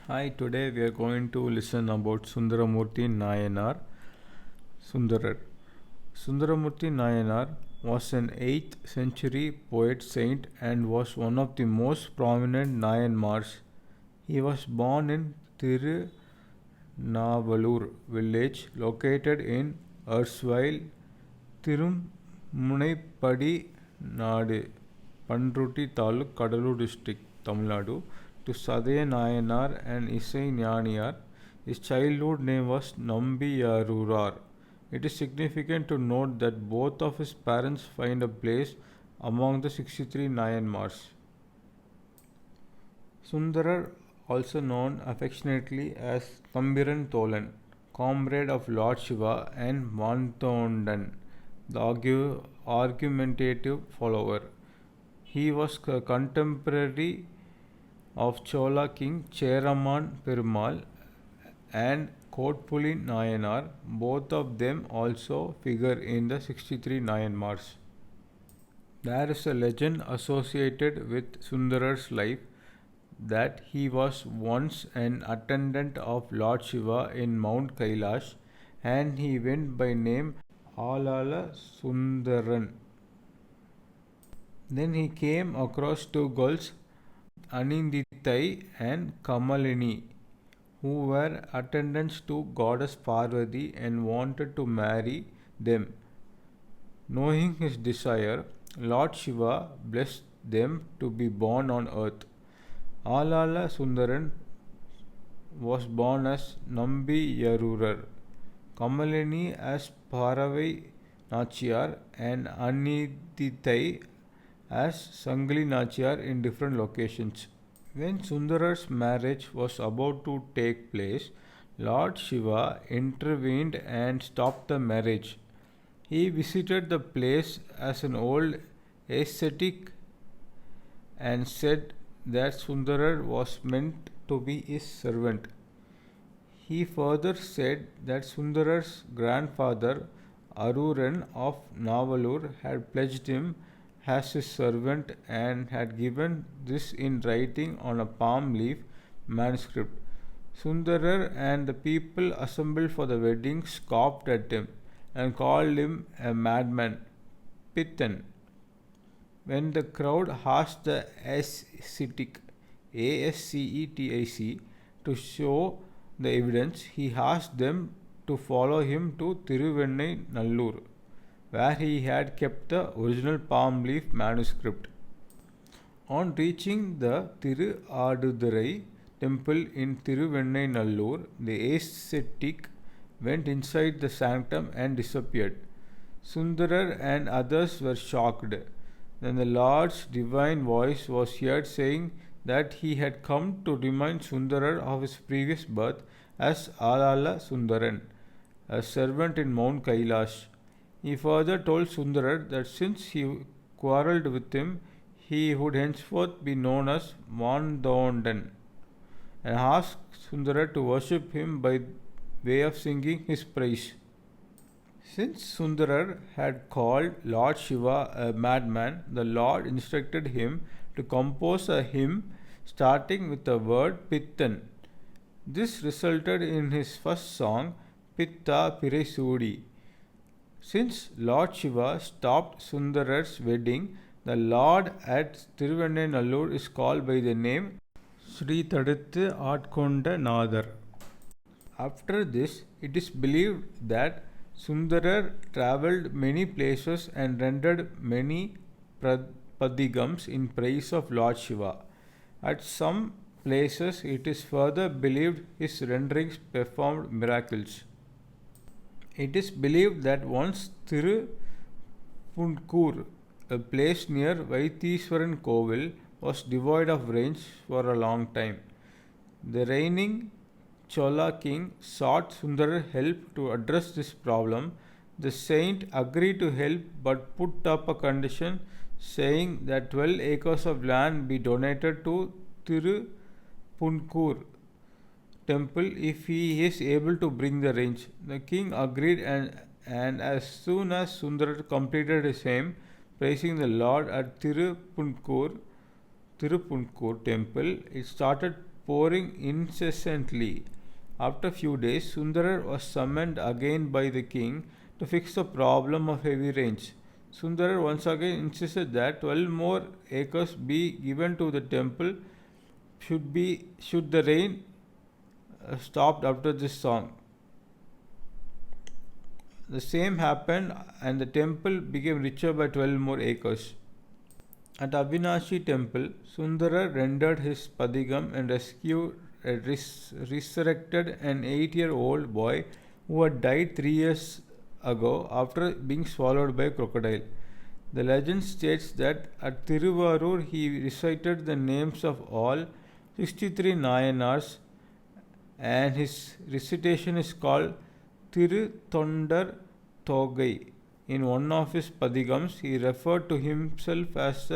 Hi, today we are going to listen about Sundaramurthy Nayanar. Sundarar. Sundaramurthy Nayanar was an 8th century poet saint and was one of the most prominent Nayanmars. He was born in Tirunavalur village located in erstwhile Tirumunaipadi Nadu, Pandruti Taluk, Kadalur district, Tamil Nadu, to Sadaya Nayanar and Isai Gnaniyar. His childhood name was Nambiyarurar. It is significant to note that both of his parents find a place among the 63 Nayanmars. Sundarar, also known affectionately as Thambiran Tholan, comrade of Lord Shiva, and Manthondan, the argumentative follower. He was a contemporary of Chola king Cheraman Perumal and Kotpuli Nayanar. Both of them also figure in the 63 Nayanmars. There is a legend associated with Sundarar's life that he was once an attendant of Lord Shiva in Mount Kailash and he went by name Alala Sundaran. Then he came across two girls, Anindithai and Kamalini, who were attendants to goddess Parvati and wanted to marry them. Knowing his desire, Lord Shiva blessed them to be born on earth. Alala Sundaran was born as Nambiyarurar, Kamalini as Paravai Nachiyar, and Anidithai as Sangli Nachiyar in different locations. When Sundarar's marriage was about to take place, Lord Shiva intervened and stopped the marriage. He visited the place as an old ascetic and said that Sundarar was meant to be his servant. He further said that Sundarar's grandfather Aruran of Navalur had pledged him as his servant and had given this in writing on a palm leaf manuscript. Sundarar and the people assembled for the wedding scoffed at him and called him a madman, Pithan. When the crowd asked the ascetic, Ascetic, to show the evidence, he asked them to follow him to Tiruvennai Nallur, where he had kept the original palm leaf manuscript. On reaching the Tiru temple in Tiruvennai Nallur, the ascetic went inside the sanctum and disappeared. Sundarar and others were shocked. Then the Lord's divine voice was heard saying that he had come to remind Sundarar of his previous birth as Alala Sundaran, a servant in Mount Kailash. He further told Sundarar that since he quarrelled with him, he would henceforth be known as Mandondan, and asked Sundarar to worship him by way of singing his praise. Since Sundarar had called Lord Shiva a madman, the Lord instructed him to compose a hymn starting with the word Pithan. This resulted in his first song, Pitta Pirai. Since Lord Shiva stopped Sundarar's wedding, the Lord at Tiruvennallur is called by the name Sri Taduthu Atkonda Nadar. After this, it is believed that Sundarar travelled many places and rendered many padigams in praise of Lord Shiva. At some places, it is further believed his renderings performed miracles. It is believed that once Tiruppunkur, a place near Vaithiswaran Kovil, was devoid of rains for a long time. The reigning Chola king sought Sundarar help to address this problem. The saint agreed to help but put up a condition saying that 12 acres of land be donated to Tiruppunkur temple if he is able to bring the rains. The king agreed and as soon as Sundarar completed his hymn praising the Lord at Tiruppunkur temple, it started pouring incessantly. After a few days, Sundarar was summoned again by the king to fix the problem of heavy rains. Sundarar once again insisted that 12 more acres be given to the temple should the rain stopped after this song. The same happened and the temple became richer by 12 more acres. At Avinashi temple, Sundara rendered his padigam and resurrected an 8-year-old boy who had died 3 years ago after being swallowed by a crocodile. The legend states that at Tiruvarur he recited the names of all 63 Nayanars, and his recitation is called Thiru Thondar Thogai. In one of his padigams, he referred to himself as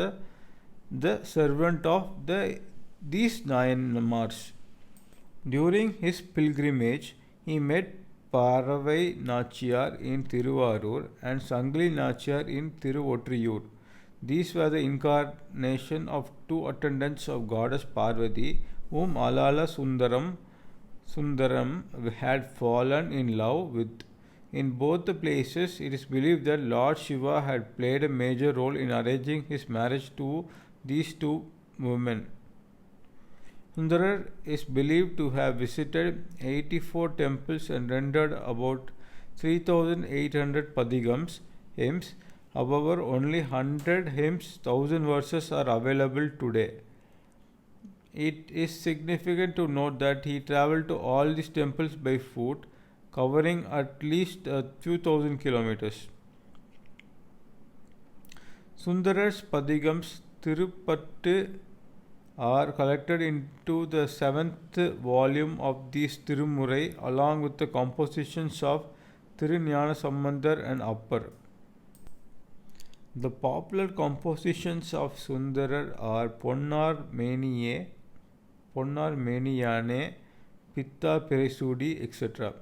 the servant of these Nayanmars. During his pilgrimage, he met Paravai Nachiyar in Tiruvarur and Sangli Nachiyar in Tiruvotriyur. These were the incarnation of two attendants of goddess Parvati, whom Alala Sundaram had fallen in love with. In both the places, it is believed that Lord Shiva had played a major role in arranging his marriage to these two women. Sundarar is believed to have visited 84 temples and rendered about 3,800 padigams, hymns. However, only 100 hymns, 1000 verses are available today. It is significant to note that he travelled to all these temples by foot, covering at least a few thousand kilometers. Sundarar's padigams Tirupattu are collected into the 7th volume of these Tirumurai along with the compositions of Tirunyana Sambandar and Appar. The popular compositions of Sundarar are Ponnar Meniyane, Pitta Perisudi, etc.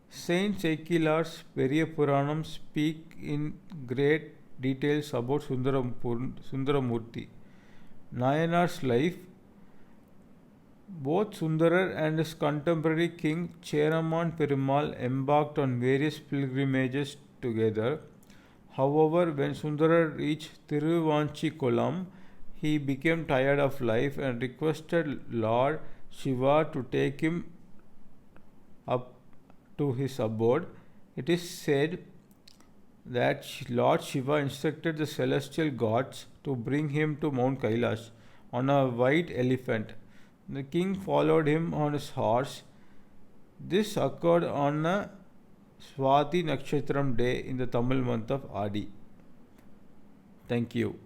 Saint Saikilar's Periya Puranam speak in great details about Sundaramurthy. Nayanar's life. Both Sundarar and his contemporary king Cheraman Perumal embarked on various pilgrimages together. However, when Sundarar reached Tiruvanchikulam, he became tired of life and requested Lord Shiva to take him up to his abode. It is said that Lord Shiva instructed the celestial gods to bring him to Mount Kailash on a white elephant. The king followed him on his horse. This occurred on a Swati Nakshatram day in the Tamil month of Adi. Thank you.